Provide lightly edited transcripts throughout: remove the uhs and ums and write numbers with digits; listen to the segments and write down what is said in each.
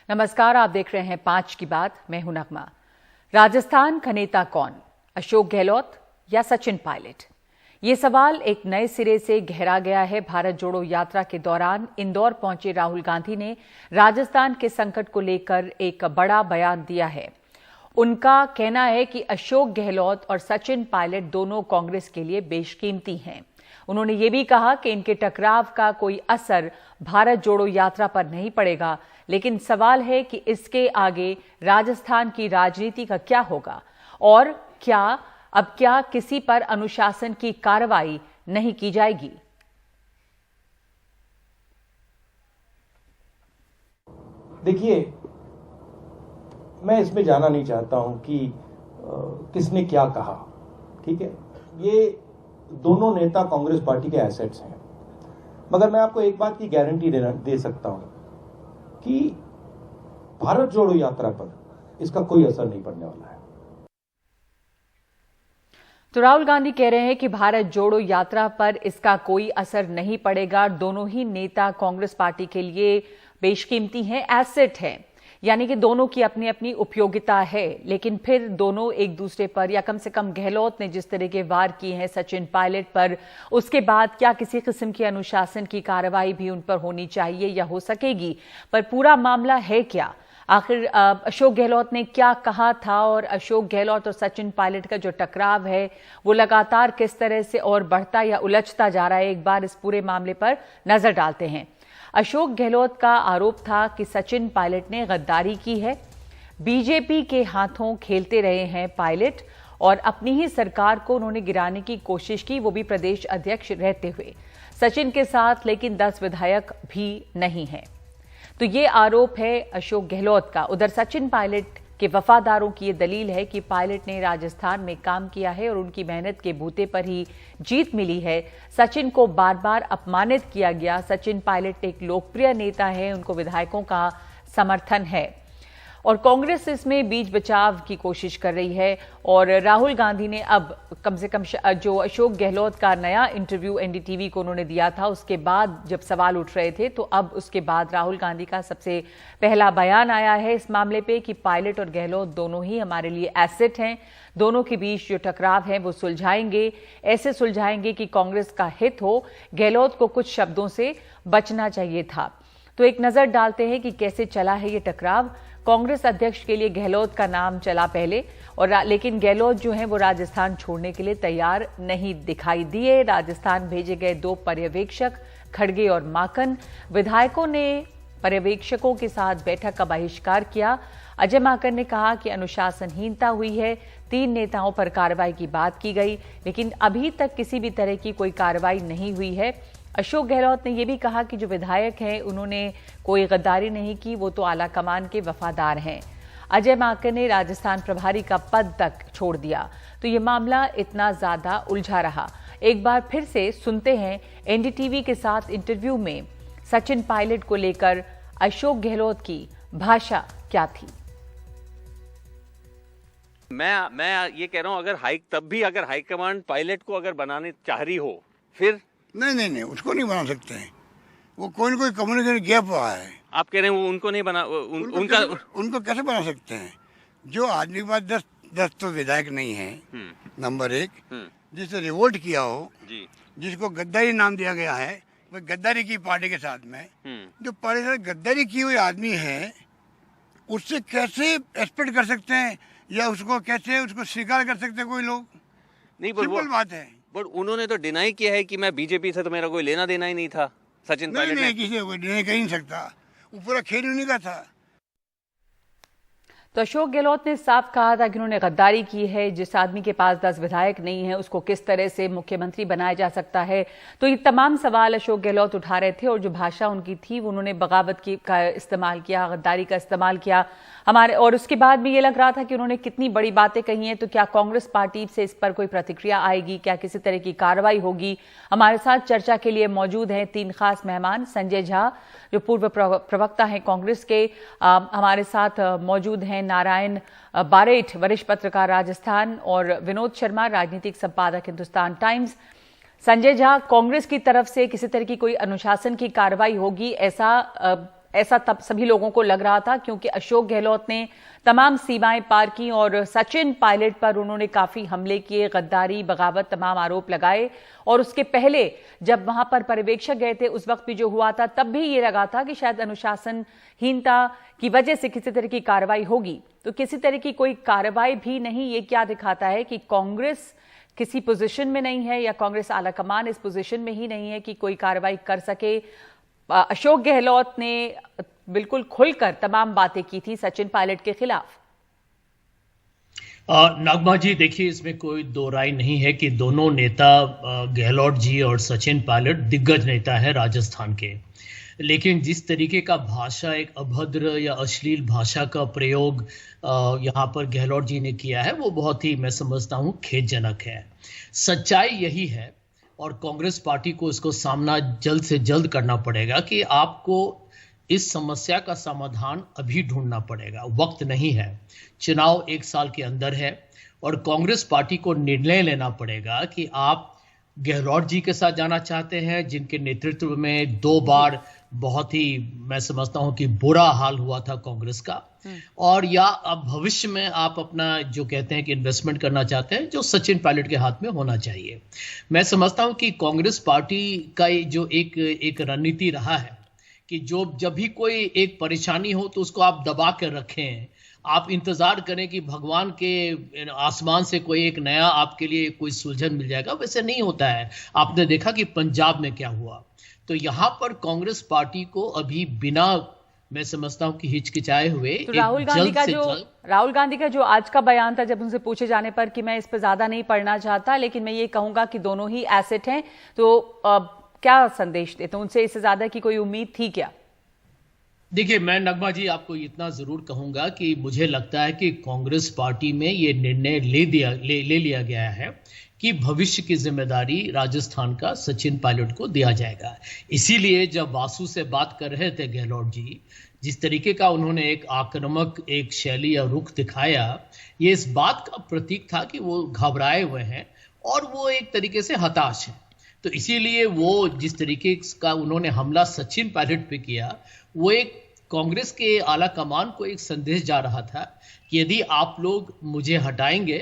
नमस्कार, आप देख रहे हैं 5 की बात। मैं हूं नगमा। राजस्थान का नेता कौन, अशोक गहलोत या सचिन पायलट? ये सवाल एक नए सिरे से गहरा गया है। भारत जोड़ो यात्रा के दौरान इंदौर पहुंचे राहुल गांधी ने राजस्थान के संकट को लेकर एक बड़ा बयान दिया है। उनका कहना है कि अशोक गहलोत और सचिन पायलट दोनों कांग्रेस के लिए बेशकीमती हैं। उन्होंने ये भी कहा कि इनके टकराव का कोई असर भारत जोड़ो यात्रा पर नहीं पड़ेगा, लेकिन सवाल है कि इसके आगे राजस्थान की राजनीति का क्या होगा और क्या किसी पर अनुशासन की कार्रवाई नहीं की जाएगी? देखिए, मैं इसमें जाना नहीं चाहता हूं कि किसने क्या कहा। ठीक है, ये दोनों नेता कांग्रेस पार्टी के एसेट्स हैं, मगर मैं आपको एक बात की गारंटी दे सकता हूं कि भारत जोड़ो यात्रा पर इसका कोई असर नहीं पड़ने वाला है। तो राहुल गांधी कह रहे हैं कि भारत जोड़ो यात्रा पर इसका कोई असर नहीं पड़ेगा। दोनों ही नेता कांग्रेस पार्टी के लिए बेशकीमती हैं, एसेट हैं, यानी कि दोनों की अपनी अपनी उपयोगिता है। लेकिन फिर दोनों एक दूसरे पर, या कम से कम गहलोत ने जिस तरह के वार किए हैं सचिन पायलट पर, उसके बाद क्या किसी किस्म की अनुशासन की कार्रवाई भी उन पर होनी चाहिए या हो सकेगी? पर पूरा मामला है क्या? आखिर अशोक गहलोत ने क्या कहा था और अशोक गहलोत और सचिन पायलट का जो टकराव है वो लगातार किस तरह से और बढ़ता या उलझता जा रहा है? एक बार इस पूरे मामले पर नजर डालते हैं। अशोक गहलोत का आरोप था कि सचिन पायलट ने गद्दारी की है, बीजेपी के हाथों खेलते रहे हैं पायलट, और अपनी ही सरकार को उन्होंने गिराने की कोशिश की, वो भी प्रदेश अध्यक्ष रहते हुए। सचिन के साथ लेकिन 10 विधायक भी नहीं हैं। तो ये आरोप है अशोक गहलोत का। उधर सचिन पायलट के वफादारों की ये दलील है कि पायलट ने राजस्थान में काम किया है और उनकी मेहनत के बूते पर ही जीत मिली है। सचिन को बार बार अपमानित किया गया। सचिन पायलट एक लोकप्रिय नेता है, उनको विधायकों का समर्थन है और कांग्रेस इसमें बीच बचाव की कोशिश कर रही है। और राहुल गांधी ने अब कम से कम जो अशोक गहलोत का नया इंटरव्यू एनडीटीवी को उन्होंने दिया था, उसके बाद जब सवाल उठ रहे थे, तो अब उसके बाद राहुल गांधी का सबसे पहला बयान आया है इस मामले पे कि पायलट और गहलोत दोनों ही हमारे लिए एसेट हैं। दोनों के बीच जो टकराव है वो सुलझाएंगे, ऐसे सुलझाएंगे कि कांग्रेस का हित हो। गहलोत को कुछ शब्दों से बचना चाहिए था। तो एक नजर डालते हैं कि कैसे चला है ये टकराव। कांग्रेस अध्यक्ष के लिए गहलोत का नाम चला पहले, लेकिन गहलोत जो है वो राजस्थान छोड़ने के लिए तैयार नहीं दिखाई दिए। राजस्थान भेजे गए 2 पर्यवेक्षक, खड़गे और माकन, विधायकों ने पर्यवेक्षकों के साथ बैठक का बहिष्कार किया। अजय माकन ने कहा कि अनुशासनहीनता हुई है। 3 नेताओं पर कार्रवाई की बात की गई, लेकिन अभी तक किसी भी तरह की कोई कार्रवाई नहीं हुई है। अशोक गहलोत ने यह भी कहा कि जो विधायक हैं उन्होंने कोई गद्दारी नहीं की, वो तो आला कमान के वफादार हैं। अजय माकन ने राजस्थान प्रभारी का पद तक छोड़ दिया। तो ये मामला इतना ज्यादा उलझा रहा। एक बार फिर से सुनते हैं एनडीटीवी के साथ इंटरव्यू में सचिन पायलट को लेकर अशोक गहलोत की भाषा क्या थी। मैं ये कह रहा हूं, अगर हाईकमांड पायलट को अगर बनाने चाह रही हो, फिर नहीं, उसको नहीं बना सकते हैं। वो कोई न कोई कम्युनिकेशन गैप हुआ है। आप कह रहे हैं वो उनको नहीं बना, उनको कैसे बना सकते हैं? जो आदमी के पास 10 तो विधायक नहीं है, नंबर 1, जिसने रिवोल्ट किया हो जी, जिसको गद्दारी नाम दिया गया है, वो गद्दारी की पार्टी के साथ में, जो पार्टी के साथ गद्दारी की हुई आदमी है, उससे कैसे एक्सपेक्ट कर सकते हैं या उसको कैसे उसको स्वीकार कर सकते हैं कोई लोग? नहीं, सिंपल बात है। बट उन्होंने तो डिनाई किया है कि मैं बीजेपी से तो मेरा कोई लेना देना ही नहीं था। सचिन पायलट नहीं, किसी को डिनाई कर ही नहीं सकता, वो पूरा खेल उन्हीं का था। तो अशोक गहलोत ने साफ कहा था कि उन्होंने गद्दारी की है। जिस आदमी के पास 10 विधायक नहीं है उसको किस तरह से मुख्यमंत्री बनाया जा सकता है? तो ये तमाम सवाल अशोक गहलोत उठा रहे थे और जो भाषा उनकी थी उन्होंने बगावत का इस्तेमाल किया, गद्दारी का इस्तेमाल किया और उसके बाद भी ये लग रहा था कि उन्होंने कितनी बड़ी बातें कही हैं। तो क्या कांग्रेस पार्टी से इस पर कोई प्रतिक्रिया आएगी? क्या किसी तरह की कार्रवाई होगी? हमारे साथ चर्चा के लिए मौजूद हैं 3 खास मेहमान। संजय झा जो पूर्व प्रवक्ता हैं कांग्रेस के, हमारे साथ मौजूद हैं नारायण बारेठ, वरिष्ठ पत्रकार राजस्थान, और विनोद शर्मा, राजनीतिक संपादक हिंदुस्तान टाइम्स। संजय झा, कांग्रेस की तरफ से किसी तरह की कोई अनुशासन की कार्रवाई होगी ऐसा तब सभी लोगों को लग रहा था, क्योंकि अशोक गहलोत ने तमाम सीमाएं पार की और सचिन पायलट पर उन्होंने काफी हमले किए, गद्दारी, बगावत, तमाम आरोप लगाए। और उसके पहले जब वहां पर पर्यवेक्षक गए थे, उस वक्त भी जो हुआ था, तब भी ये लगा था कि शायद अनुशासनहीनता की वजह से किसी तरह की कार्रवाई होगी। तो किसी तरह की कोई कार्रवाई भी नहीं। ये क्या दिखाता है कि कांग्रेस किसी पोजीशन में नहीं है, या कांग्रेस आलाकमान इस पोजीशन में ही नहीं है कि कोई कार्रवाई कर सके। अशोक गहलोत ने बिल्कुल खुलकर तमाम बातें की थी सचिन पायलट के खिलाफ। नागमा जी, देखिए, इसमें कोई दो राय नहीं है कि दोनों नेता गहलोत जी और सचिन पायलट दिग्गज नेता है राजस्थान के। लेकिन जिस तरीके का भाषा, एक अभद्र या अश्लील भाषा का प्रयोग यहाँ पर गहलोत जी ने किया है, वो बहुत ही, मैं समझता हूँ, खेदजनक है। सच्चाई यही है और कांग्रेस पार्टी को इसको सामना जल्द से जल्द करना पड़ेगा कि आपको इस समस्या का समाधान अभी ढूंढना पड़ेगा। वक्त नहीं है, चुनाव 1 साल के अंदर है और कांग्रेस पार्टी को निर्णय लेना पड़ेगा कि आप गहलोत जी के साथ जाना चाहते हैं, जिनके नेतृत्व में 2 बार बहुत ही, मैं समझता हूं कि बुरा हाल हुआ था कांग्रेस का, और या अब भविष्य में आप अपना जो कहते हैं कि इन्वेस्टमेंट करना चाहते हैं, जो सचिन पायलट के हाथ में होना चाहिए। मैं समझता हूं कि कांग्रेस पार्टी का जो एक रणनीति रहा है कि जब भी कोई एक परेशानी हो तो उसको आप दबा कर रखें, आप इंतजार करें कि भगवान के आसमान से कोई एक नया आपके लिए कोई सुलझन मिल जाएगा। वैसे नहीं होता है। आपने देखा कि पंजाब में क्या हुआ। तो यहां पर कांग्रेस पार्टी को अभी बिना, मैं समझता हूं कि हिचकिचाए हुए, तो राहुल गांधी का जो आज का बयान था, जब उनसे पूछे जाने पर कि मैं इस पर ज्यादा नहीं पढ़ना चाहता, लेकिन मैं ये कहूंगा कि दोनों ही एसेट हैं, तो क्या संदेश देते? उनसे इससे ज्यादा की कोई उम्मीद थी क्या? देखिए, मैं नगमा जी आपको इतना जरूर कहूंगा कि मुझे लगता है कि कांग्रेस पार्टी में ये निर्णय ले लिया गया है कि भविष्य की जिम्मेदारी राजस्थान का सचिन पायलट को दिया जाएगा। इसीलिए जब वासु से बात कर रहे थे गहलोत जी, जिस तरीके का उन्होंने एक आक्रामक एक शैली या रुख दिखाया, ये इस बात का प्रतीक था कि वो घबराए हुए हैं और वो एक तरीके से हताश है। तो इसीलिए वो जिस तरीके का उन्होंने हमला सचिन पायलट पे किया, वो एक कांग्रेस के आला कमान को एक संदेश जा रहा था कि यदि आप लोग मुझे हटाएंगे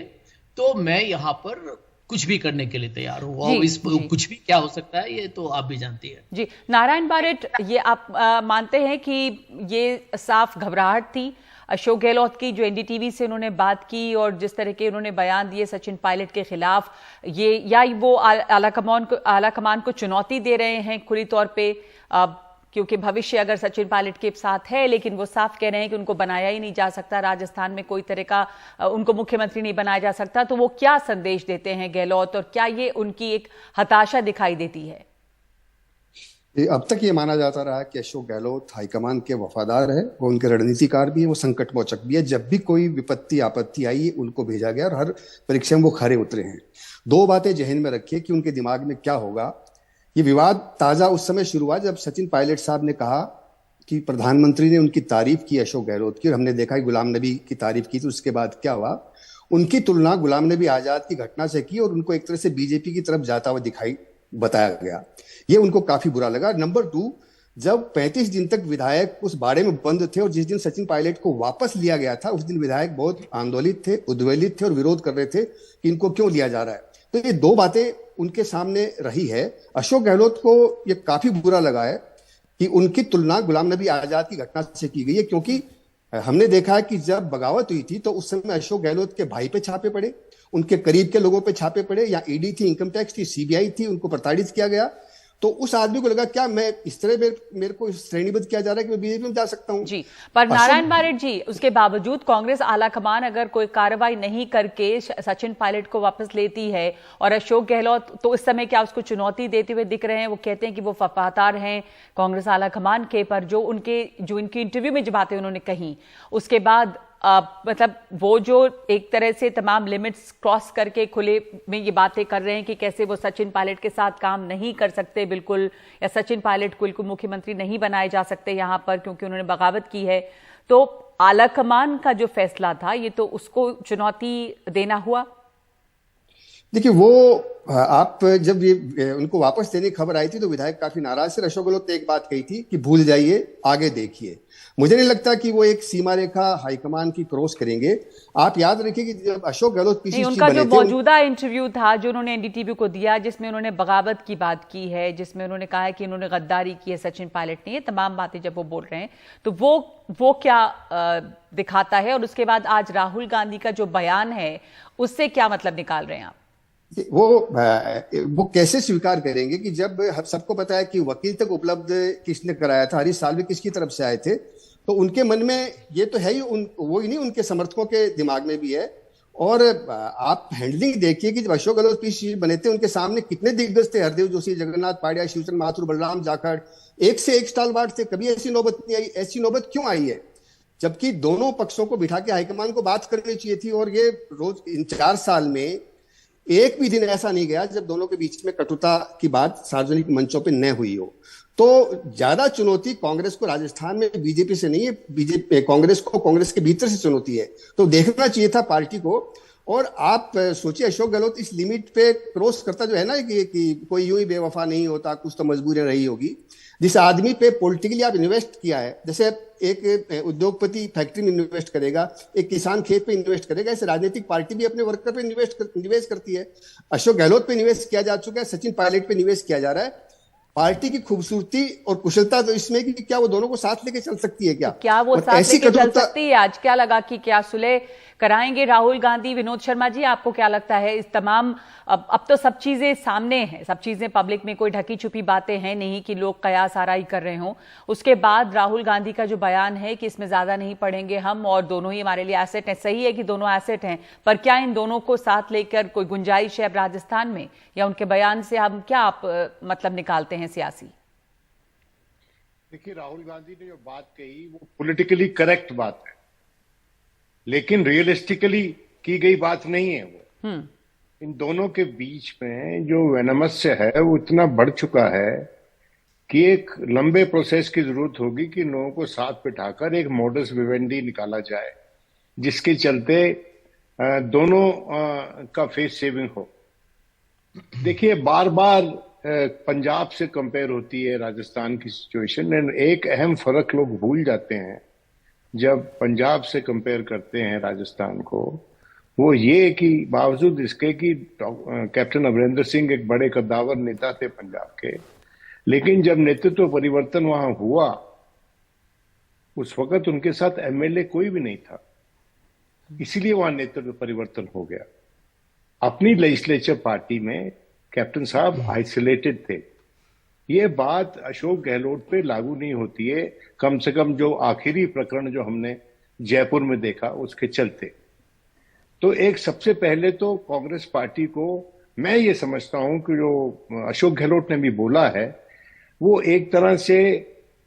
तो मैं यहाँ पर कुछ भी करने के लिए तैयार हूँ। और इस कुछ भी क्या हो सकता है, ये तो आप भी जानती है। जी, नारायण बारेट, ये आप मानते हैं कि ये साफ घबराहट थी अशोक गहलोत की, जो एनडीटीवी से उन्होंने बात की और जिस तरह के उन्होंने बयान दिए सचिन पायलट के खिलाफ, ये या वो आला कमान को चुनौती दे रहे हैं खुली तौर पे, क्योंकि भविष्य अगर सचिन पायलट के साथ है, लेकिन वो साफ कह रहे हैं कि उनको बनाया ही नहीं जा सकता, राजस्थान में कोई तरह का उनको मुख्यमंत्री नहीं बनाया जा सकता। तो वो क्या संदेश देते हैं गहलोत, और क्या ये उनकी एक हताशा दिखाई देती है? अब तक ये माना जाता रहा कि अशोक गहलोत हाईकमान के वफादार है, वो उनके रणनीतिकार भी है, वो संकट मोचक भी है। जब भी कोई विपत्ति आपत्ति आई, उनको भेजा गया और हर परीक्षा में वो खरे उतरे हैं। 2 बातें जहन में रखिए कि उनके दिमाग में क्या होगा। ये विवाद ताजा उस समय शुरू हुआ जब सचिन पायलट साहब ने कहा कि प्रधानमंत्री ने उनकी तारीफ की अशोक गहलोत की, और हमने देखा कि गुलाम नबी की तारीफ की। तो उसके बाद क्या हुआ, उनकी तुलना गुलाम नबी आजाद की घटना से की और उनको एक तरह से बीजेपी की तरफ जाता हुआ बताया गया। ये उनको काफी बुरा लगा। नंबर 2, जब 35 दिन तक विधायक उस बाड़े में बंद थे और जिस दिन सचिन पायलट को वापस लिया गया था, उस दिन विधायक बहुत आंदोलित थे, उद्वेलित थे और विरोध कर रहे थे कि इनको क्यों लिया जा रहा है। तो ये 2 बातें उनके सामने रही है। अशोक गहलोत को ये काफी बुरा लगा है कि उनकी तुलना गुलाम नबी आजाद की घटना से की गई है, क्योंकि हमने देखा है कि जब बगावत हुई थी तो उस समय अशोक गहलोत के भाई पे छापे पड़े, उनके करीब के लोगों पे छापे पड़े, या ईडी थी, इनकम टैक्स थी, सीबीआई थी, उनको प्रताड़ित किया गया। तो उस आदमी को लगा क्या मैं इस तरह मेरे को श्रेणीबद्ध किया जा रहा है कि मैं बीजेपी में जा सकता हूं। जी, पर नारायण बारेट जी, उसके बावजूद कांग्रेस आलाकमान अगर कोई कार्रवाई नहीं करके सचिन पायलट को वापस लेती है, और अशोक गहलोत तो इस समय क्या उसको चुनौती देते हुए दिख रहे हैं? वो कहते हैं कि वो वफादार हैं कांग्रेस आलाकमान के, पर जो इनकी इंटरव्यू में जो बातें उन्होंने कही, उसके बाद मतलब वो जो एक तरह से तमाम लिमिट्स क्रॉस करके खुले में ये बातें कर रहे हैं कि कैसे वो सचिन पायलट के साथ काम नहीं कर सकते बिल्कुल, या सचिन पायलट को बिल्कुल मुख्यमंत्री नहीं बनाए जा सकते यहां पर क्योंकि उन्होंने बगावत की है। तो आलाकमान का जो फैसला था, ये तो उसको चुनौती देना हुआ। देखिए वो आप जब ये उनको वापस देने की खबर आई थी तो विधायक काफी नाराज थे। अशोक गहलोत ने एक बात कही थी कि भूल जाइए, आगे देखिए। मुझे नहीं लगता कि वो एक सीमा रेखा हाईकमान की क्रॉस करेंगे। आप याद रखिए कि जब अशोक गहलोत पीसीसी उनका बने जो थे, मौजूदा इंटरव्यू था जो उन्होंने एनडीटीवी को दिया, जिसमें उन्होंने बगावत की बात की है, जिसमें उन्होंने कहा है कि इन्होंने गद्दारी की है, सचिन पायलट ने, ये तमाम बातें जब वो बोल रहे हैं तो वो क्या दिखाता है? और उसके बाद आज राहुल गांधी का जो बयान है उससे क्या मतलब निकाल रहे हैं आप? वो कैसे स्वीकार करेंगे कि जब सबको पता है कि वकील तक उपलब्ध किसने कराया था, हरीश साल्वे किसकी तरफ से आए थे, तो उनके मन में ये तो है ही, वो ही नहीं, उनके समर्थकों के दिमाग में भी है। और आप हैंडलिंग देखिए कि जब अशोक गहलोत पीसीसी बने थे उनके सामने कितने दिग्गज थे, हरदेव जोशी, जगन्नाथ पाटिया, शिवचंद्र माथुर, बलराम जाखड़, एक से एक स्टालवार्ड थे। कभी ऐसी नौबत नहीं आई। ऐसी नौबत क्यों आई है? जबकि दोनों पक्षों को बिठा के हाईकमान को बात करनी चाहिए थी। और ये रोज इन 4 साल में एक भी दिन ऐसा नहीं गया जब दोनों के बीच में कटुता की बात सार्वजनिक मंचों पे न हुई हो। तो ज्यादा चुनौती कांग्रेस को राजस्थान में बीजेपी से नहीं है, बीजेपी कांग्रेस को कांग्रेस के भीतर से चुनौती है। तो देखना चाहिए था पार्टी को। और आप सोचिए अशोक गहलोत इस लिमिट पे क्रॉस करता जो है ना कि कोई यूं ही बेवफा नहीं होता, कुछ तो मजबूरियां रही होगी। जिस आदमी पे पॉलिटिकली आप इन्वेस्ट किया है, जैसे एक उद्योगपति फैक्ट्री में इन्वेस्ट करेगा, एक किसान खेत पे इन्वेस्ट करेगा, ऐसे राजनीतिक पार्टी भी अपने वर्कर पे निवेश करती है। अशोक गहलोत पे निवेश किया जा चुका है, सचिन पायलट पे निवेश किया जा रहा है। पार्टी की खूबसूरती और कुशलता तो इसमें कि क्या वो दोनों को साथ लेके चल सकती है क्या वो साथ लेके चल सकती है? आज क्या लगा कि क्या सुलह कराएंगे राहुल गांधी? विनोद शर्मा जी, आपको क्या लगता है? इस तमाम अब तो सब चीजें सामने हैं, सब चीजें पब्लिक में, कोई ढकी छुपी बातें हैं नहीं कि लोग कयास आराई कर रहे हों। उसके बाद राहुल गांधी का जो बयान है कि इसमें ज्यादा नहीं पड़ेंगे हम और दोनों ही हमारे लिए एसेट हैं। सही है कि दोनों एसेट हैं, पर क्या इन दोनों को साथ लेकर कोई गुंजाइश है अब राजस्थान में? या उनके बयान से हम क्या आप मतलब निकालते हैं सियासी? देखिए, राहुल गांधी ने जो बात कही वो पॉलिटिकली करेक्ट बात है, लेकिन रियलिस्टिकली की गई बात नहीं है। वो इन दोनों के बीच में जो वैनमस्य है वो इतना बढ़ चुका है कि एक लंबे प्रोसेस की जरूरत होगी कि लोगों को साथ बिठाकर एक मॉडस विवेंडी निकाला जाए जिसके चलते दोनों का फेस सेविंग हो। देखिए, बार बार पंजाब से कंपेयर होती है राजस्थान की सिचुएशन। एक अहम फर्क लोग भूल जाते हैं जब पंजाब से कंपेयर करते हैं राजस्थान को, वो ये कि बावजूद इसके कि कैप्टन अमरिंदर सिंह एक बड़े कद्दावर नेता थे पंजाब के, लेकिन जब नेतृत्व परिवर्तन वहां हुआ उस वक्त उनके साथ एमएलए कोई भी नहीं था, इसीलिए वहां नेतृत्व परिवर्तन हो गया। अपनी लेजिस्लेचर पार्टी में कैप्टन साहब आइसोलेटेड थे। ये बात अशोक गहलोत पे लागू नहीं होती है, कम से कम जो आखिरी प्रकरण जो हमने जयपुर में देखा उसके चलते। तो एक सबसे पहले तो कांग्रेस पार्टी को मैं ये समझता हूं कि जो अशोक गहलोत ने भी बोला है वो एक तरह से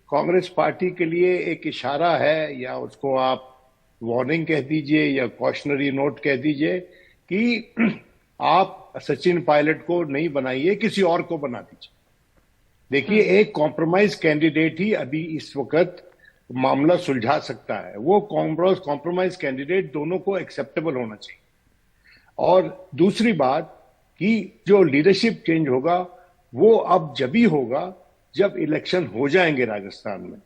कांग्रेस पार्टी के लिए एक इशारा है, या उसको आप वार्निंग कह दीजिए या कॉशनरी नोट कह दीजिए कि आप सचिन पायलट को नहीं बनाइए, किसी और को बना दीजिए। देखिए, एक कॉम्प्रोमाइज कैंडिडेट ही अभी इस वक्त मामला सुलझा सकता है। वो कॉम्प्रोमाइज कैंडिडेट दोनों को एक्सेप्टेबल होना चाहिए। और दूसरी बात कि जो लीडरशिप चेंज होगा वो अब जब ही होगा जब इलेक्शन हो जाएंगे राजस्थान में।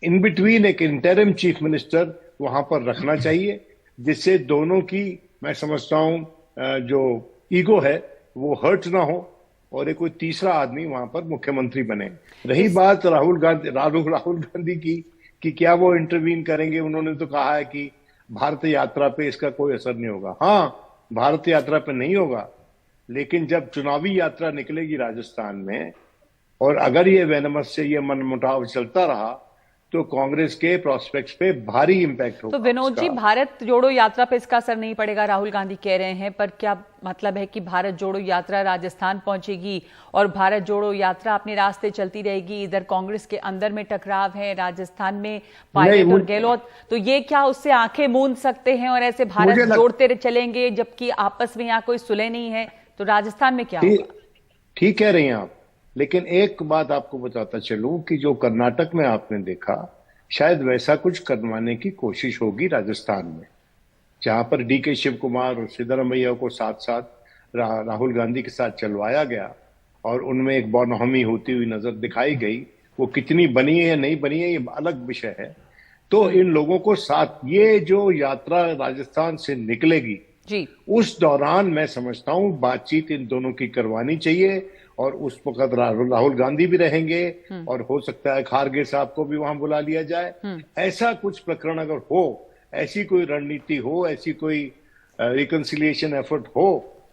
इन बिटवीन एक इंटरिम चीफ मिनिस्टर वहां पर रखना चाहिए जिससे दोनों की, मैं समझता हूं, जो ईगो है वो हर्ट ना हो और एक कोई तीसरा आदमी वहां पर मुख्यमंत्री बने। रही बात राहुल गांधी की कि क्या वो इंटरवीन करेंगे, उन्होंने तो कहा है कि भारत यात्रा पे इसका कोई असर नहीं होगा। हाँ, भारत यात्रा पे नहीं होगा, लेकिन जब चुनावी यात्रा निकलेगी राजस्थान में और अगर ये वेनमस से ये मनमुटाव चलता रहा तो कांग्रेस के प्रोस्पेक्ट्स पे भारी इंपैक्ट होगा। तो विनोद जी, भारत जोड़ो यात्रा पे इसका असर नहीं पड़ेगा राहुल गांधी कह रहे हैं, पर क्या मतलब है कि भारत जोड़ो यात्रा राजस्थान पहुंचेगी और भारत जोड़ो यात्रा अपने रास्ते चलती रहेगी? इधर कांग्रेस के अंदर में टकराव है, राजस्थान में पायलट और गहलोत, तो ये क्या उससे आंखें मूंद सकते हैं और ऐसे भारत जोड़ते चलेंगे जबकि आपस में यहाँ कोई सुलह नहीं है? तो राजस्थान में क्या होगा? ठीक कह रही हैं आप, लेकिन एक बात आपको बताता चलूं कि जो कर्नाटक में आपने देखा, शायद वैसा कुछ करवाने की कोशिश होगी राजस्थान में, जहां पर डीके शिव कुमार और सिद्धरामैया को साथ साथ राहुल गांधी के साथ चलवाया गया और उनमें एक बौनहमी होती हुई नजर दिखाई गई, वो कितनी बनी है या नहीं बनी है ये अलग विषय है। तो इन लोगों को साथ ये जो यात्रा राजस्थान से निकलेगी जी, उस दौरान मैं समझता हूं बातचीत इन दोनों की करवानी चाहिए और उस वक्त राहुल गांधी भी रहेंगे और हो सकता है खारगे साहब को भी वहां बुला लिया जाए। ऐसा कुछ प्रकरण अगर हो, ऐसी कोई रणनीति हो, ऐसी कोई रिकंसिलिएशन एफर्ट हो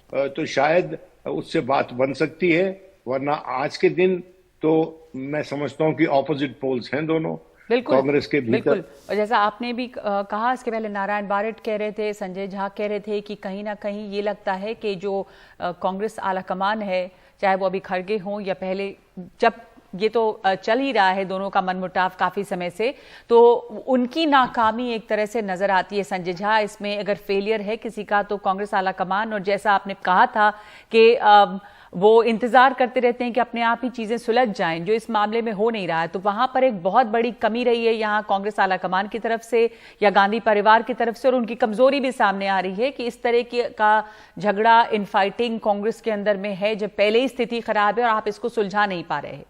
तो शायद उससे बात बन सकती है, वरना आज के दिन तो मैं समझता हूं कि ऑपोजिट पोल्स हैं दोनों कांग्रेस के भीतर। बिल्कुल। और जैसा आपने भी कहा, इसके पहले नारायण बारेट कह रहे थे, संजय झा कह रहे थे कि कहीं ना कहीं ये लगता है कि जो कांग्रेस आलाकमान है, चाहे वो अभी खड़गे हों या पहले, जब ये तो चल ही रहा है दोनों का मनमुटाव काफी समय से, तो उनकी नाकामी एक तरह से नजर आती है। संजय झा, इसमें अगर फेलियर है किसी का तो कांग्रेस आलाकमान, और जैसा आपने कहा था कि वो इंतजार करते रहते हैं कि अपने आप ही चीजें सुलझ जाएं, जो इस मामले में हो नहीं रहा है, तो वहां पर एक बहुत बड़ी कमी रही है यहाँ कांग्रेस आलाकमान की तरफ से या गांधी परिवार की तरफ से, और उनकी कमजोरी भी सामने आ रही है कि इस तरह का झगड़ा, इनफाइटिंग कांग्रेस के अंदर में है, जब पहले ही स्थिति खराब है और आप इसको सुलझा नहीं पा रहे हैं।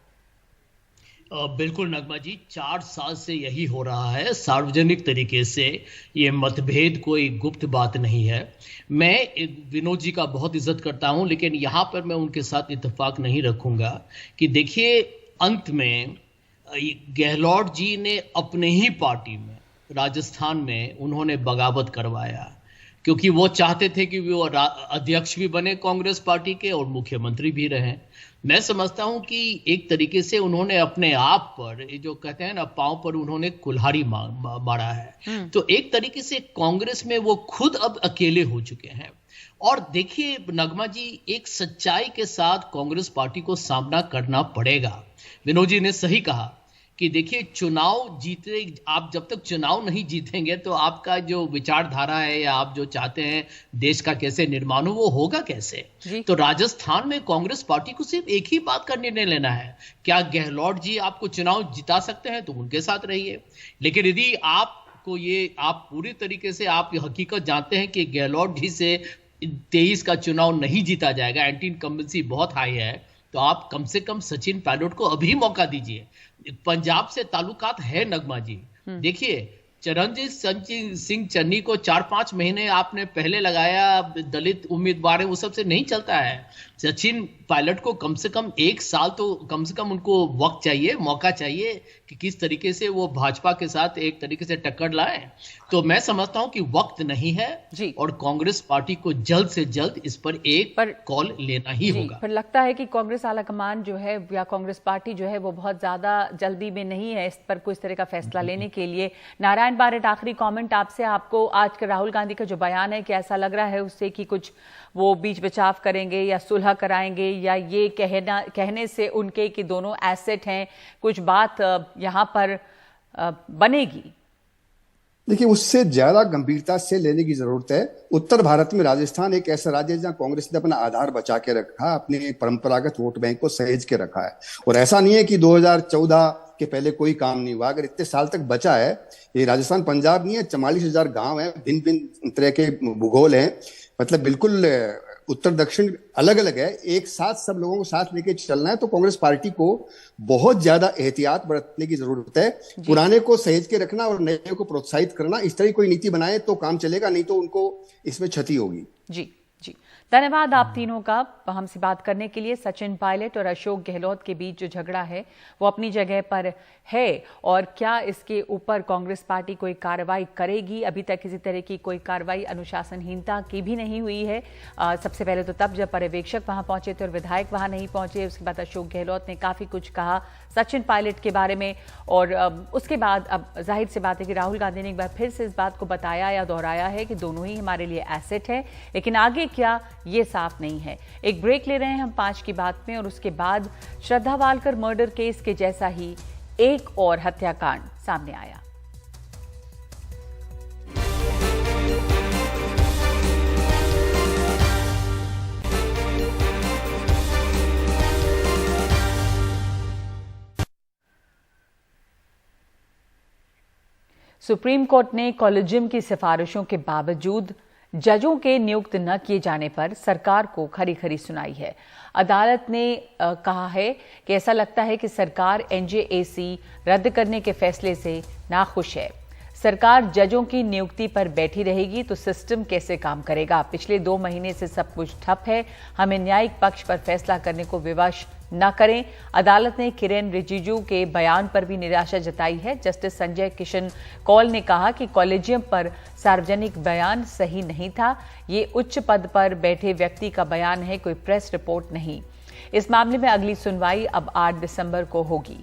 बिल्कुल नगमा जी, 4 साल से यही हो रहा है सार्वजनिक तरीके से। ये मतभेद कोई गुप्त बात नहीं है। मैं विनोद जी का बहुत इज्जत करता हूं, लेकिन यहां पर मैं उनके साथ इत्तेफाक नहीं रखूंगा कि देखिए, अंत में गहलोत जी ने अपने ही पार्टी में राजस्थान में उन्होंने बगावत करवाया, क्योंकि वो चाहते थे कि वो अध्यक्ष भी बने कांग्रेस पार्टी के और मुख्यमंत्री भी रहे। मैं समझता हूं कि एक तरीके से उन्होंने अपने आप पर, ये जो कहते हैं ना, पांव पर उन्होंने कुल्हाड़ी मारा है। तो एक तरीके से कांग्रेस में वो खुद अब अकेले हो चुके हैं। और देखिए नगमा जी, एक सच्चाई के साथ कांग्रेस पार्टी को सामना करना पड़ेगा। विनोद जी ने सही कहा कि देखिए, चुनाव जीते, आप जब तक चुनाव नहीं जीतेंगे तो आपका जो विचारधारा है या आप जो चाहते हैं देश का कैसे निर्माण हो, वो होगा कैसे। तो राजस्थान में कांग्रेस पार्टी को सिर्फ एक ही बात का निर्णय लेना है, क्या गहलोत जी आपको चुनाव जिता सकते हैं तो उनके साथ रहिए, लेकिन यदि आपको आप पूरी तरीके से आप हकीकत जानते हैं कि गहलोत जी से 23 का चुनाव नहीं जीता जाएगा, एंटी इनकम्बेंसी बहुत हाई है, तो आप कम से कम सचिन पायलट को अभी मौका दीजिए। पंजाब से ताल्लुकात है नगमा जी। देखिए, चरणजीत सिंह चन्नी को 4-5 महीने आपने पहले लगाया, दलित उम्मीदवार है, वो सबसे नहीं चलता है। सचिन पायलट को कम से कम 1 साल तो कम से कम उनको वक्त चाहिए, मौका चाहिए कि किस तरीके से वो भाजपा के साथ एक तरीके से टक्कर लाए। तो मैं समझता हूं कि वक्त नहीं है जी, और कांग्रेस पार्टी को जल्द से जल्द इस पर एक कॉल लेना ही होगा। पर लगता है कि कांग्रेस आलाकमान जो है या कांग्रेस पार्टी जो है वो बहुत ज्यादा जल्दी में नहीं है इस पर कोई इस तरह का फैसला लेने के लिए। नारायण बारेट, आखिरी कमेंट आपसे। आपको आज के राहुल गांधी का जो बयान है, क्या ऐसा लग रहा है उससे कि कुछ वो बीच बचाव करेंगे या सुलह कराएंगे, या ये कहने से उनके कि दोनों एसेट हैं, कुछ बात यहां पर बनेगी? देखिए, उससे ज्यादा गंभीरता से लेने की जरूरत है। उत्तर भारत में राजस्थान एक ऐसा राज्य है जहां कांग्रेस ने अपना आधार बचा के रखा, अपने परंपरागत वोट बैंक को सहेज के रखा है। और ऐसा नहीं है कि 2014 के पहले कोई काम नहीं हुआ, अगर इतने साल तक बचा है। ये राजस्थान पंजाब नहीं है, 44,000 गांव है, भिन्न भिन्न तरह के भूगोल हैं, मतलब बिल्कुल उत्तर दक्षिण अलग अलग है। एक साथ सब लोगों को साथ लेके चलना है, तो कांग्रेस पार्टी को बहुत ज्यादा एहतियात बरतने की जरूरत है। पुराने को सहेज के रखना और नए को प्रोत्साहित करना, इस तरह कोई नीति बनाए तो काम चलेगा, नहीं तो उनको इसमें क्षति होगी। जी जी, धन्यवाद आप तीनों का हमसे बात करने के लिए। सचिन पायलट और अशोक गहलोत के बीच जो झगड़ा है वो अपनी जगह पर है, और क्या इसके ऊपर कांग्रेस पार्टी कोई कार्रवाई करेगी? अभी तक किसी तरह की कोई कार्रवाई अनुशासनहीनता की भी नहीं हुई है। सबसे पहले तो तब जब पर्यवेक्षक वहां पहुंचे थे और विधायक वहां नहीं पहुंचे, उसके बाद अशोक गहलोत ने काफी कुछ कहा सचिन पायलट के बारे में, और उसके बाद अब जाहिर सी बात है कि राहुल गांधी ने एक बार फिर से इस बात को बताया या दोहराया है कि दोनों ही हमारे लिए एसेट है, लेकिन आगे क्या ये साफ नहीं है। एक ब्रेक ले रहे हैं हम 5 की बात में, और उसके बाद श्रद्धा वालकर मर्डर केस के जैसा ही एक और हत्याकांड सामने आया। सुप्रीम कोर्ट ने कॉलेजियम की सिफारिशों के बावजूद जजों के नियुक्त न किए जाने पर सरकार को खरी खरी सुनाई है। अदालत ने कहा है कि ऐसा लगता है कि सरकार एनजेएसी रद्द करने के फैसले से नाखुश है। सरकार जजों की नियुक्ति पर बैठी रहेगी तो सिस्टम कैसे काम करेगा? पिछले 2 महीने से सब कुछ ठप है। हमें न्यायिक पक्ष पर फैसला करने को विवश न करें। अदालत ने किरेन रिजिजू के बयान पर भी निराशा जताई है। जस्टिस संजय किशन कौल ने कहा कि कॉलेजियम पर सार्वजनिक बयान सही नहीं था। ये उच्च पद पर बैठे व्यक्ति का बयान है, कोई प्रेस रिपोर्ट नहीं। इस मामले में अगली सुनवाई अब 8 दिसंबर को होगी।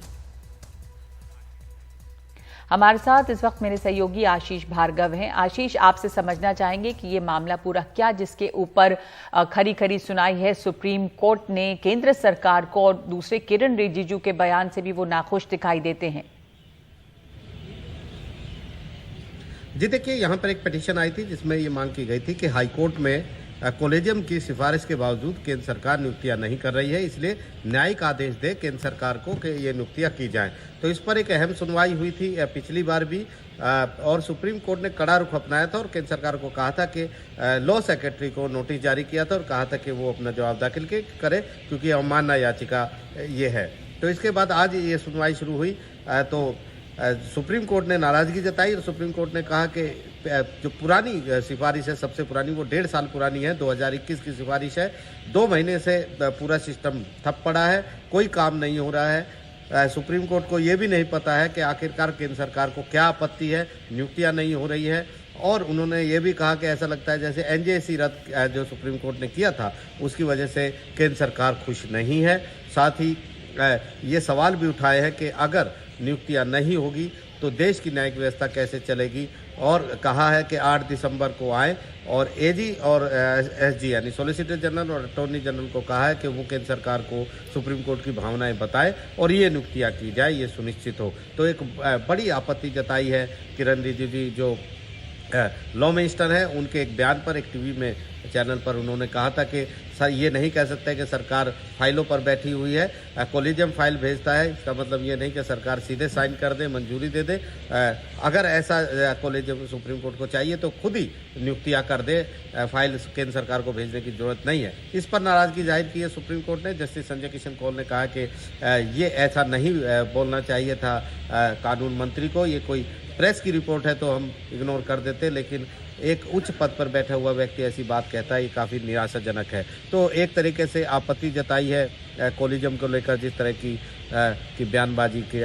हमारे साथ इस वक्त मेरे सहयोगी आशीष भार्गव हैं। आशीष, आपसे समझना चाहेंगे कि ये मामला पूरा क्या जिसके ऊपर खरी खरी सुनाई है सुप्रीम कोर्ट ने केंद्र सरकार को, और दूसरे किरेन रिजिजू के बयान से भी वो नाखुश दिखाई देते हैं। जी देखिए, यहाँ पर एक पिटीशन आई थी जिसमें ये मांग की गई थी कि हाईकोर्ट में कॉलेजियम की सिफारिश के बावजूद केंद्र सरकार नियुक्तियां नहीं कर रही है, इसलिए न्यायिक आदेश दे केंद्र सरकार को कि ये नियुक्तियां की जाएं। तो इस पर एक अहम सुनवाई हुई थी पिछली बार भी, और सुप्रीम कोर्ट ने कड़ा रुख अपनाया था और केंद्र सरकार को कहा था कि लॉ सेक्रेटरी को नोटिस जारी किया था और कहा था कि वो अपना जवाब दाखिल करे, क्योंकि अवमानना याचिका ये है। तो इसके बाद आज ये सुनवाई शुरू हुई तो सुप्रीम कोर्ट ने नाराजगी जताई और सुप्रीम कोर्ट ने कहा कि जो पुरानी सिफारिश है, सबसे पुरानी, वो 1.5 साल पुरानी है, 2021 की सिफारिश है। 2 महीने से पूरा सिस्टम ठप पड़ा है, कोई काम नहीं हो रहा है। सुप्रीम कोर्ट को ये भी नहीं पता है कि आखिरकार केंद्र सरकार को क्या आपत्ति है, नियुक्तियां नहीं हो रही है। और उन्होंने ये भी कहा कि ऐसा लगता है जैसे एनजेएसी रद्द जो सुप्रीम कोर्ट ने किया था उसकी वजह से केंद्र सरकार खुश नहीं है। साथ ही ये सवाल भी उठाए हैं कि अगर नियुक्तियां नहीं होगी तो देश की न्यायिक व्यवस्था कैसे चलेगी, और कहा है कि 8 दिसंबर को आए और एजी और एसजी यानी सॉलिसिटर जनरल और अटॉर्नी जनरल को कहा है कि वो केंद्र सरकार को सुप्रीम कोर्ट की भावनाएं बताए और ये नियुक्तियां की जाए, ये सुनिश्चित हो। तो एक बड़ी आपत्ति जताई है किरेन रिजिजू जो लॉ मिनिस्टर हैं, उनके एक बयान पर, एक टीवी में चैनल पर उन्होंने कहा था कि सर ये नहीं कह सकते कि सरकार फाइलों पर बैठी हुई है, कॉलेजियम फाइल भेजता है, इसका मतलब ये नहीं कि सरकार सीधे साइन कर दे, मंजूरी दे दे। अगर ऐसा कॉलेजियम सुप्रीम कोर्ट को चाहिए तो खुद ही नियुक्तियां कर दे, फाइल केंद्र सरकार को भेजने की जरूरत नहीं है। इस पर नाराजगी जाहिर की है सुप्रीम कोर्ट ने। जस्टिस संजय किशन कौल ने कहा कि ये ऐसा नहीं बोलना चाहिए था कानून मंत्री को, ये कोई प्रेस की रिपोर्ट है तो हम इग्नोर कर देते, लेकिन एक उच्च पद पर बैठा हुआ व्यक्ति ऐसी बात कहता है, ये काफ़ी निराशाजनक है। तो एक तरीके से आपत्ति जताई है कॉलेजियम को लेकर जिस तरह की बयानबाजी की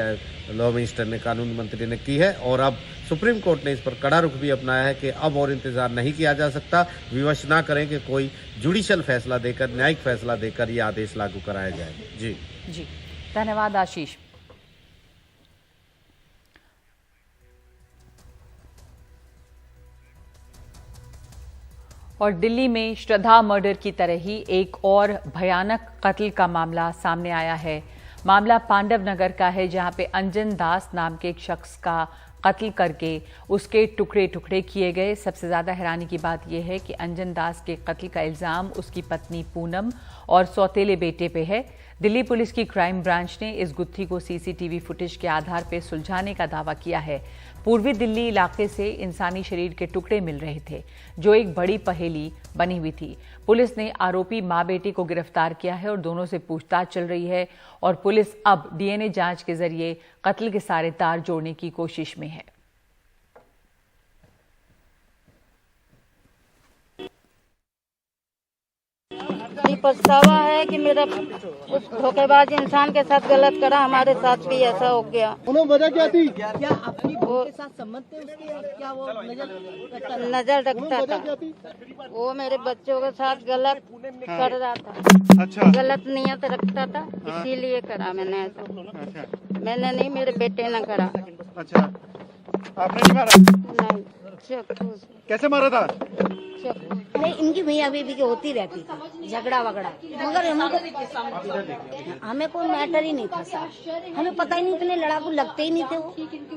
लॉ मिनिस्टर ने, कानून मंत्री ने की है। और अब सुप्रीम कोर्ट ने इस पर कड़ा रुख भी अपनाया है कि अब और इंतजार नहीं किया जा सकता, विवश ना करें कि कोई जुडिशियल फैसला देकर, न्यायिक फैसला देकर ये आदेश लागू कराया जाए। जी धन्यवाद आशीष। और दिल्ली में श्रद्धा मर्डर की तरह ही एक और भयानक कत्ल का मामला सामने आया है। मामला पांडव नगर का है, जहां पे अंजन दास नाम के एक शख्स का कत्ल करके उसके टुकड़े टुकड़े किए गए। सबसे ज्यादा हैरानी की बात यह है कि अंजन दास के कत्ल का इल्जाम उसकी पत्नी पूनम और सौतेले बेटे पे है। दिल्ली पुलिस की क्राइम ब्रांच ने इस गुत्थी को सीसीटीवी फुटेज के आधार पर सुलझाने का दावा किया है। पूर्वी दिल्ली इलाके से इंसानी शरीर के टुकड़े मिल रहे थे, जो एक बड़ी पहेली बनी हुई थी। पुलिस ने आरोपी मां बेटी को गिरफ्तार किया है और दोनों से पूछताछ चल रही है और पुलिस अब डीएनए जांच के जरिए कत्ल के सारे तार जोड़ने की कोशिश में है। पछतावा है कि मेरा उस धोखेबाज इंसान के साथ गलत करा, हमारे साथ भी ऐसा हो गया। वजह क्या थी? क्या अपनी बहू के साथ संबंध थे उसके? क्या वो नजर रखता था? वो मेरे बच्चों के साथ गलत कर रहा था। अच्छा। गलत नियत रखता था, इसीलिए करा मैंने ऐसा। अच्छा। मैंने नहीं, मेरे बेटे ने करा। अच्छा, आपने नहीं मारा? नहीं। कैसे मारा था? नहीं, इनकी भैया बीबी की होती रहती थी झगड़ा वगड़ा, मगर हमें कोई मैटर ही नहीं था सर। हमें पता ही नहीं, इतने लड़ाकू लगते ही नहीं थे वो,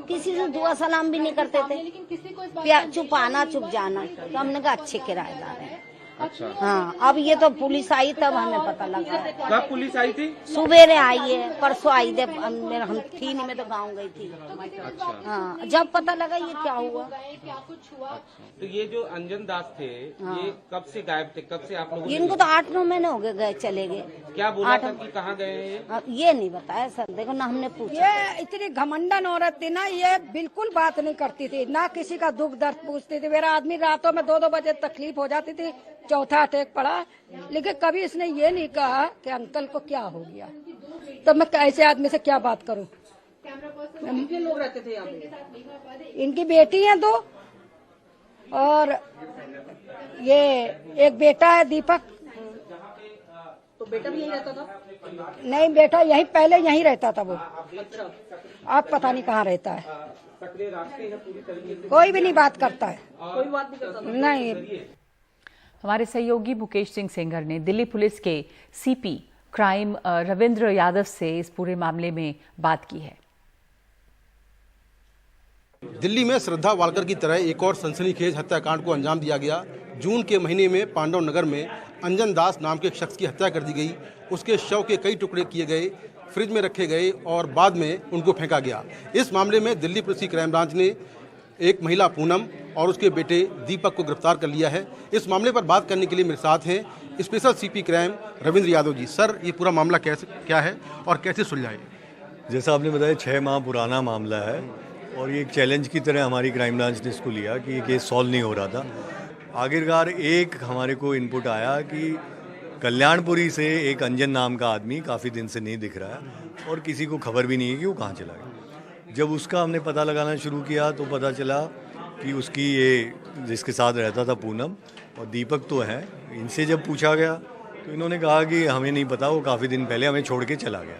किसी से दुआ सलाम भी नहीं करते थे, चुप आना चुप जाना। तो हमने कहा अच्छे किराएदार हैं, अच्छा। हाँ, अब ये तो पुलिस आई तब हमें पता लगा। कब पुलिस आई थी? सुबेरे आई है, परसों आई थे। हम थी नहीं, मैं तो गाँव गई थी। अच्छा। हाँ, जब पता लगा ये क्या हुआ। तो ये जो अंजन दास थे, ये कब से गायब थे? कब से आप लोगों ने? इनको तो 8-9 महीने हो गए चले गए। क्या बोला था कि कहाँ गए हैं ये नहीं बताया सर, देखो ना हमने पूछा। ये इतनी घमंडन औरत थी ना, ये बिल्कुल बात नहीं करती थी, ना किसी का दुख दर्द पूछती थी। मेरा आदमी रातों में 2-2 बजे तकलीफ हो जाती थी, चौथा अटैक पड़ा, लेकिन कभी इसने ये नहीं कहा कि अंकल को क्या हो गया। तो मैं ऐसे आदमी से क्या बात करूं? कितने लोग रहते थे यहाँ पे? इनकी बेटी है 2 और ये एक बेटा है दीपक। तो बेटा भी यहीं रहता था? नहीं, बेटा यहीं पहले यहीं रहता था वो। अब पता नहीं कहाँ रहता है। सक्रिय रास्ते हैं पूरी तरीके से? कोई भी नहीं बात करता है। कोई बात नहीं करता? नहीं। हमारे सहयोगी मुकेश सिंह सेंगर ने दिल्ली पुलिस के सीपी क्राइम रविंद्र यादव से इस पूरे मामले में बात की है। दिल्ली में श्रद्धा वालकर की तरह एक और सनसनीखेज हत्याकांड को अंजाम दिया गया। जून के महीने में पांडव नगर में अंजन दास नाम के एक शख्स की हत्या कर दी गई। उसके शव के कई टुकड़े किए गए, फ्रिज में रखे गए और बाद में उनको फेंका गया। इस मामले में दिल्ली पुलिस की क्राइम ब्रांच ने एक महिला पूनम और उसके बेटे दीपक को गिरफ्तार कर लिया है। इस मामले पर बात करने के लिए मेरे साथ हैं special CP crime Ravindra Yadav ji. Sir, ये पूरा मामला क्या है और कैसे सुलझाया? जैसा आपने बताया 6 माह पुराना मामला है और ये एक चैलेंज की तरह हमारी क्राइम ब्रांच ने इसको लिया कि ये केस सॉल्व नहीं हो रहा था। आखिरकार एक हमारे को इनपुट आया कि कल्याणपुरी से एक अंजन नाम का आदमी काफ़ी दिन से नहीं दिख रहा है और किसी को खबर भी नहीं है कि वो कहाँ चला गया। जब उसका हमने पता लगाना शुरू किया तो पता चला कि उसकी ये जिसके साथ रहता था पूनम और दीपक तो है। इनसे जब पूछा गया तो इन्होंने कहा कि हमें नहीं पता, वो काफ़ी दिन पहले हमें छोड़ के चला गया।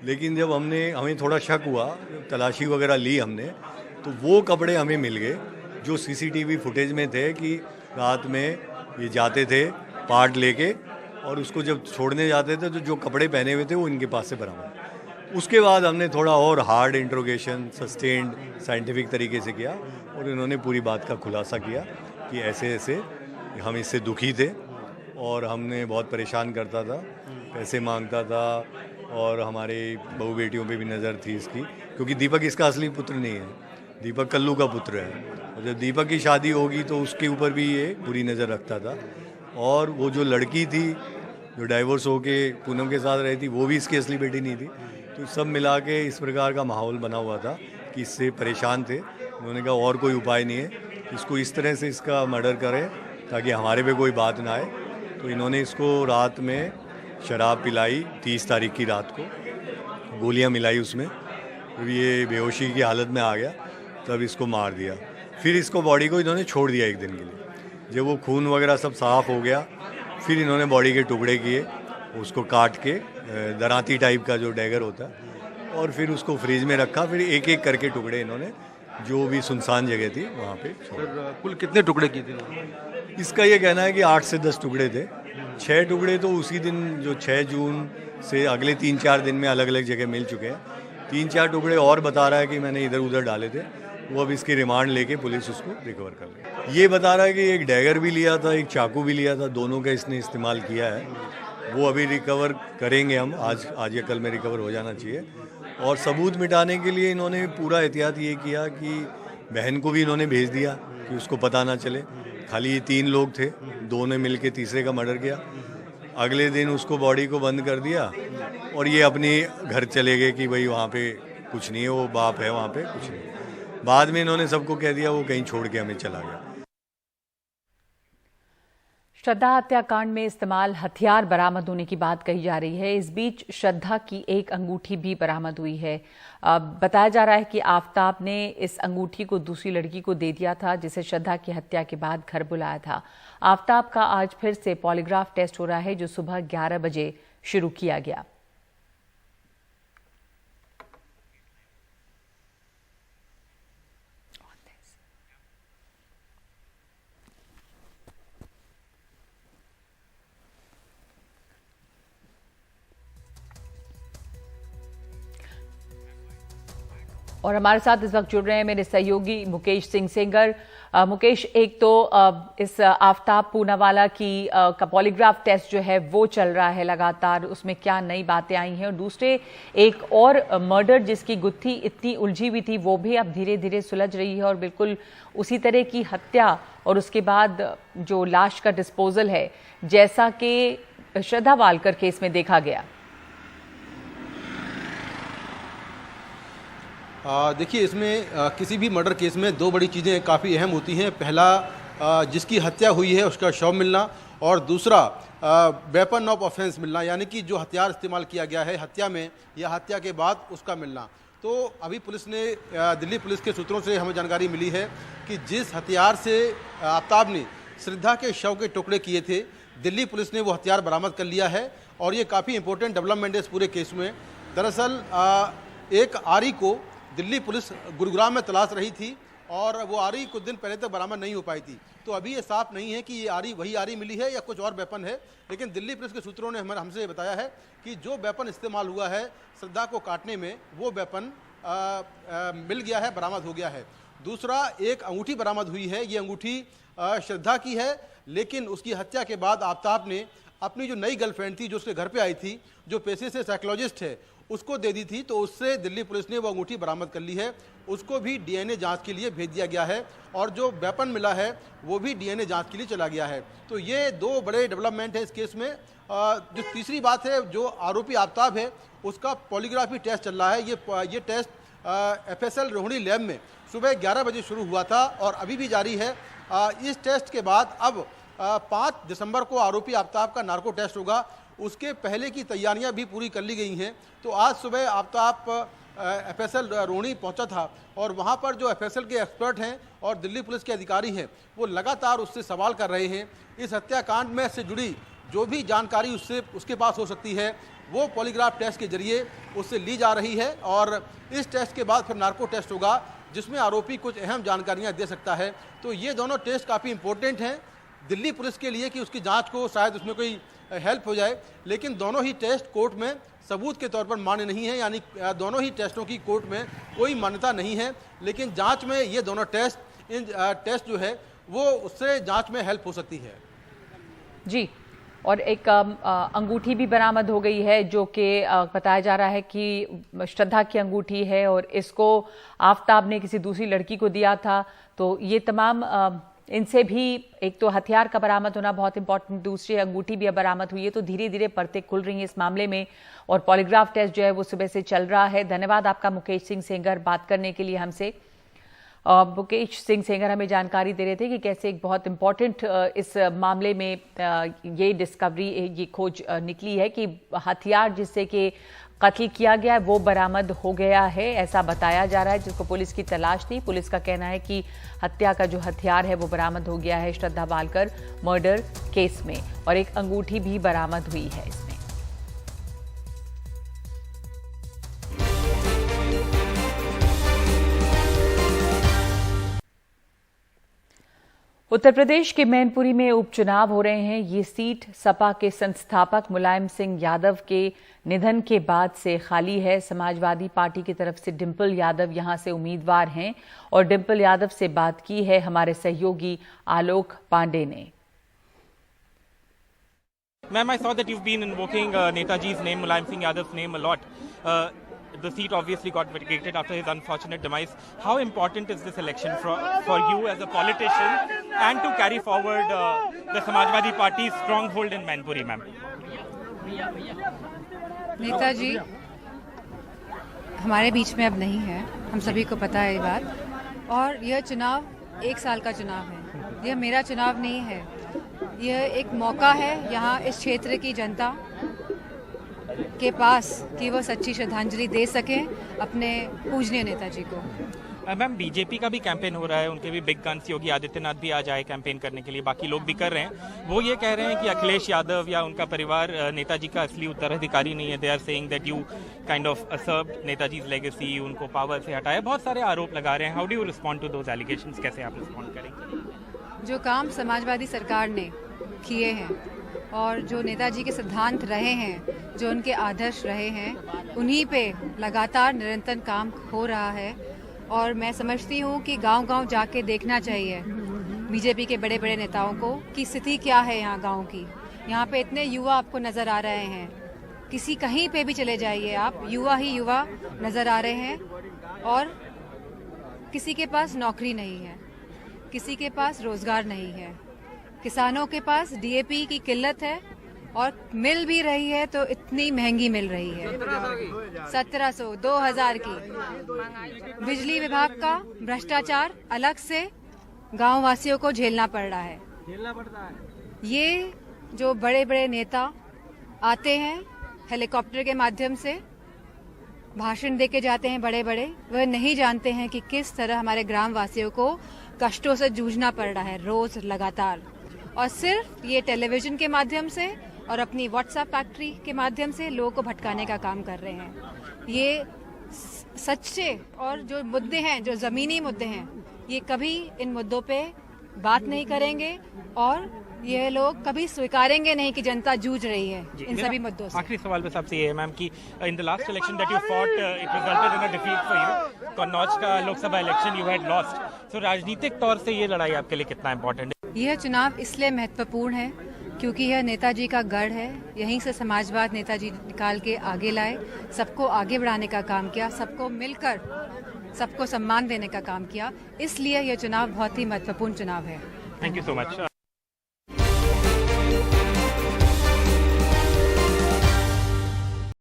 लेकिन जब हमें थोड़ा शक हुआ, तलाशी वगैरह ली हमने, तो वो कपड़े हमें मिल गए जो सीसीटीवी फुटेज में थे कि रात में ये जाते थे पार्ट लेके और उसको जब छोड़ने जाते थे तो जो कपड़े पहने हुए थे वो इनके पास से बरामद। उसके बाद हमने थोड़ा और हार्ड इंट्रोगेशन सस्टेन्ड साइंटिफिक तरीके से किया और इन्होंने पूरी बात का खुलासा किया कि ऐसे ऐसे हम इससे दुखी थे और हमने बहुत परेशान करता था, पैसे मांगता था और हमारे बहू बेटियों पे भी नज़र थी इसकी, क्योंकि दीपक इसका असली पुत्र नहीं है, दीपक कल्लू का पुत्र है। और जब दीपक की शादी होगी तो उसके ऊपर भी ये बुरी नज़र रखता था। और वो जो लड़की थी जो डाइवोर्स होके पूनम के साथ रही थी वो भी इसकी असली बेटी नहीं थी। तो सब मिला के इस प्रकार का माहौल बना हुआ था कि इससे परेशान थे। उन्होंने कहा और कोई उपाय नहीं है, इसको इस तरह से इसका मर्डर करें ताकि हमारे पे कोई बात ना आए। तो इन्होंने इसको रात में शराब पिलाई, 30 तारीख की रात को गोलियां मिलाई उसमें, जब ये बेहोशी की हालत में आ गया तब इसको मार दिया। फिर इसको बॉडी को इन्होंने छोड़ दिया एक दिन के लिए। जब वो खून वगैरह सब साफ़ हो गया फिर इन्होंने बॉडी के टुकड़े किए, उसको काट के दराती टाइप का जो डैगर होता है, और फिर उसको फ्रिज में रखा। फिर एक एक करके टुकड़े इन्होंने जो भी सुनसान जगह थी वहाँ पे छोड़। कुल कितने टुकड़े किए थे? इसका ये कहना है कि 8 से 10 टुकड़े थे। 6 टुकड़े तो उसी दिन जो 6 जून से अगले 3-4 दिन में अलग अलग जगह मिल चुके हैं। 3-4 टुकड़े और बता रहा है कि मैंने इधर उधर डाले थे, वो अब इसकी रिमांड लेके पुलिस उसको रिकवर कर रही है। ये बता रहा है कि एक डैगर भी लिया था, एक चाकू भी लिया था, दोनों का इसने इस्तेमाल किया है। वो अभी रिकवर करेंगे हम, आज या कल में रिकवर हो जाना चाहिए। और सबूत मिटाने के लिए इन्होंने पूरा एहतियात ये किया कि बहन को भी इन्होंने भेज दिया कि उसको पता ना चले। खाली ये 3 लोग थे, 2 ने मिल के तीसरे का मर्डर किया। अगले दिन उसको बॉडी को बंद कर दिया और ये अपने घर चले गए कि भाई वहाँ पे कुछ नहीं है, वो बाप है वहाँ पे कुछ नहीं। बाद में इन्होंने सबको कह दिया, वो कहीं छोड़ के हमें चला गया। श्रद्धा हत्याकांड में इस्तेमाल हथियार बरामद होने की बात कही जा रही है। इस बीच श्रद्धा की एक अंगूठी भी बरामद हुई है। बताया जा रहा है कि आफताब ने इस अंगूठी को दूसरी लड़की को दे दिया था जिसे श्रद्धा की हत्या के बाद घर बुलाया था। आफताब का आज फिर से पॉलीग्राफ टेस्ट हो रहा है जो सुबह 11 बजे शुरू किया गया। और हमारे साथ इस वक्त जुड़ रहे हैं मेरे सहयोगी मुकेश सिंह सेंगर। मुकेश, एक तो इस आफ्ताब पूनावाला की का पॉलीग्राफ टेस्ट जो है वो चल रहा है लगातार, उसमें क्या नई बातें आई हैं, और दूसरे एक और मर्डर जिसकी गुत्थी इतनी उलझी हुई थी वो भी अब धीरे धीरे सुलझ रही है, और बिल्कुल उसी तरह की हत्या और उसके बाद जो लाश का डिस्पोजल है जैसा कि श्रद्धा वालकर केस में देखा गया। देखिए, इसमें किसी भी मर्डर केस में दो बड़ी चीज़ें काफ़ी अहम होती हैं। पहला, जिसकी हत्या हुई है उसका शव मिलना, और दूसरा वेपन ऑफ ऑफेंस मिलना, यानी कि जो हथियार इस्तेमाल किया गया है हत्या में या हत्या के बाद उसका मिलना। तो अभी पुलिस ने, दिल्ली पुलिस के सूत्रों से हमें जानकारी मिली है कि जिस हथियार से आफ्ताब ने श्रद्धा के शव के टुकड़े किए थे, दिल्ली पुलिस ने वो हथियार बरामद कर लिया है, और ये काफ़ी इंपॉर्टेंट डेवलपमेंट है इस पूरे केस में। दरअसल एक आरी को दिल्ली पुलिस गुरुग्राम में तलाश रही थी, और वो आरी कुछ दिन पहले तक बरामद नहीं हो पाई थी। तो अभी ये साफ नहीं है कि ये आरी वही आरी मिली है या कुछ और वेपन है, लेकिन दिल्ली पुलिस के सूत्रों ने हमसे बताया है कि जो वेपन इस्तेमाल हुआ है श्रद्धा को काटने में, वो वेपन मिल गया है, बरामद हो गया है। दूसरा, एक अंगूठी बरामद हुई है। ये अंगूठी श्रद्धा की है, लेकिन उसकी हत्या के बाद आफ्ताब ने अपनी जो नई गर्लफ्रेंड थी, जो उसके घर पे आई थी, जो पेशे से साइकोलॉजिस्ट है, उसको दे दी थी। तो उससे दिल्ली पुलिस ने वो अंगूठी बरामद कर ली है, उसको भी डीएनए जांच के लिए भेज दिया गया है, और जो वेपन मिला है वो भी डीएनए जांच के लिए चला गया है। तो ये दो बड़े डेवलपमेंट है इस केस में। जो तीसरी बात है, जो आरोपी आफ्ताब है उसका पॉलीग्राफी टेस्ट चल रहा है। ये टेस्ट FSL रोहिणी लैब में सुबह 11 बजे शुरू हुआ था और अभी भी जारी है। इस टेस्ट के बाद अब 5 दिसंबर को आरोपी आफ्ताब का नार्को टेस्ट होगा। उसके पहले की तैयारियां भी पूरी कर ली गई हैं। तो आज सुबह आफ्ताब FSL रोहिणी पहुंचा था, और वहां पर जो FSL के एक्सपर्ट हैं और दिल्ली पुलिस के अधिकारी हैं वो लगातार उससे सवाल कर रहे हैं। इस हत्याकांड में से जुड़ी जो भी जानकारी उसके पास हो सकती है वो पॉलीग्राफ टेस्ट के जरिए उससे ली जा रही है, और इस टेस्ट के बाद फिर नार्को टेस्ट होगा जिसमें आरोपी कुछ अहम जानकारियाँ दे सकता है। तो ये दोनों टेस्ट काफ़ी इंपॉर्टेंट हैं दिल्ली पुलिस के लिए कि उसकी जाँच को शायद उसमें कोई हेल्प हो जाए, लेकिन दोनों ही टेस्ट कोर्ट में सबूत के तौर पर मान्य नहीं है, यानी दोनों ही टेस्टों की कोर्ट में कोई मान्यता नहीं है। लेकिन जांच में ये दोनों टेस्ट जो है वो उससे जांच में हेल्प हो सकती है। जी, और एक अंगूठी भी बरामद हो गई है जो कि बताया जा रहा है कि श्रद्धा की अंगूठी है, और इसको आफ्ताब ने किसी दूसरी लड़की को दिया था। तो ये तमाम इनसे भी एक तो हथियार का बरामद होना बहुत इंपॉर्टेंट, दूसरी अंगूठी भी अब बरामद हुई है। तो धीरे धीरे परतें खुल रही हैं इस मामले में, और पॉलीग्राफ टेस्ट जो है वो सुबह से चल रहा है। धन्यवाद आपका मुकेश सिंह सेंगर बात करने के लिए हमसे। मुकेश सिंह सेंगर हमें जानकारी दे रहे थे कि कैसे एक बहुत इंपॉर्टेंट इस मामले में ये डिस्कवरी, ये खोज निकली है कि हथियार जिससे कि कत्ल किया गया वो बरामद हो गया है, ऐसा बताया जा रहा है, जिसको पुलिस की तलाश थी। पुलिस का कहना है कि हत्या का जो हथियार है वो बरामद हो गया है श्रद्धा वालकर मर्डर केस में, और एक अंगूठी भी बरामद हुई है इसमें। उत्तर प्रदेश के मैनपुरी में उपचुनाव हो रहे हैं। ये सीट सपा के संस्थापक मुलायम सिंह यादव के निधन के बाद से खाली है। समाजवादी पार्टी की तरफ से डिंपल यादव यहां से उम्मीदवार हैं, और डिंपल यादव से बात की है हमारे सहयोगी आलोक पांडे ने। Ma'am, I saw that you've been invoking Netaji's name, Mulayam Singh Yadav's name a lot. The seat obviously got vacated after his unfortunate demise. How important is this election for you as a politician and to carry forward the Samajwadi Party's stronghold in Mainpuri, ma'am? Netaji हमारे बीच में अब नहीं है, हम सभी को पता है ये बात, और यह चुनाव 1 साल का चुनाव है। यह मेरा चुनाव नहीं है, यह एक मौका है यहाँ इस क्षेत्र की जनता के पास कि वो सच्ची श्रद्धांजलि दे सकें अपने पूजनीय नेताजी को। मैम, बीजेपी का भी कैंपेन हो रहा है, उनके भी बिग गन्स योगी आदित्यनाथ भी आज आए कैंपेन करने के लिए, बाकी लोग भी कर रहे हैं। वो ये कह रहे हैं कि अखिलेश यादव या उनका परिवार नेताजी का असली उत्तराधिकारी नहीं है। They are saying that you kind of usurped Netaji's legacy, उनको पावर से हटाया। बहुत सारे आरोप लगा रहे हैं। How do you respond to those allegations? कैसे आप रिस्पॉन्ड करेंगे? जो काम समाजवादी सरकार ने किए हैं और जो नेताजी के सिद्धांत रहे हैं, जो उनके आदर्श रहे हैं, उन्हीं पे लगातार निरंतर काम हो रहा है। और मैं समझती हूँ कि गांव-गांव जाके देखना चाहिए बीजेपी के बड़े बड़े नेताओं को कि स्थिति क्या है यहाँ गाँव की। यहाँ पे इतने युवा आपको नज़र आ रहे हैं, किसी कहीं पे भी चले जाइए आप, युवा ही युवा नज़र आ रहे हैं और किसी के पास नौकरी नहीं है, किसी के पास रोजगार नहीं है, किसानों के पास डीएपी की किल्लत है और मिल भी रही है तो इतनी महंगी मिल रही है, 1700 2000 की। बिजली विभाग का भ्रष्टाचार अलग से गांव वासियों को झेलना पड़ रहा है। ये जो बड़े बड़े नेता आते हैं हेलीकॉप्टर के माध्यम से भाषण देके जाते हैं बड़े बड़े, वह नहीं जानते हैं कि किस तरह हमारे ग्राम वासियों को कष्टों से जूझना पड़ रहा है रोज लगातार। और सिर्फ ये टेलीविजन के माध्यम से और अपनी व्हाट्सएप फैक्ट्री के माध्यम से लोगों को भटकाने का काम कर रहे हैं। ये सच्चे और जो मुद्दे हैं, जो जमीनी मुद्दे हैं, ये कभी इन मुद्दों पे बात नहीं करेंगे और ये लोग कभी स्वीकारेंगे नहीं कि जनता जूझ रही है इन सभी मुद्दों से। आखिरी सवाल बस आपसे ये है मैम कि in the last election that you fought it resulted in a defeat for you. Kannauj का Lok Sabha election you had lost, so राजनीतिक तौर से ये लड़ाई आपके लिए कितना इंपॉर्टेंट है? यह चुनाव इसलिए महत्वपूर्ण है क्योंकि यह नेताजी का गढ़ है। यहीं से समाजवाद नेताजी निकाल के आगे लाए, सबको आगे बढ़ाने का काम किया, सबको मिलकर सबको सम्मान देने का काम किया, इसलिए यह चुनाव बहुत ही महत्वपूर्ण चुनाव है। Thank you so much.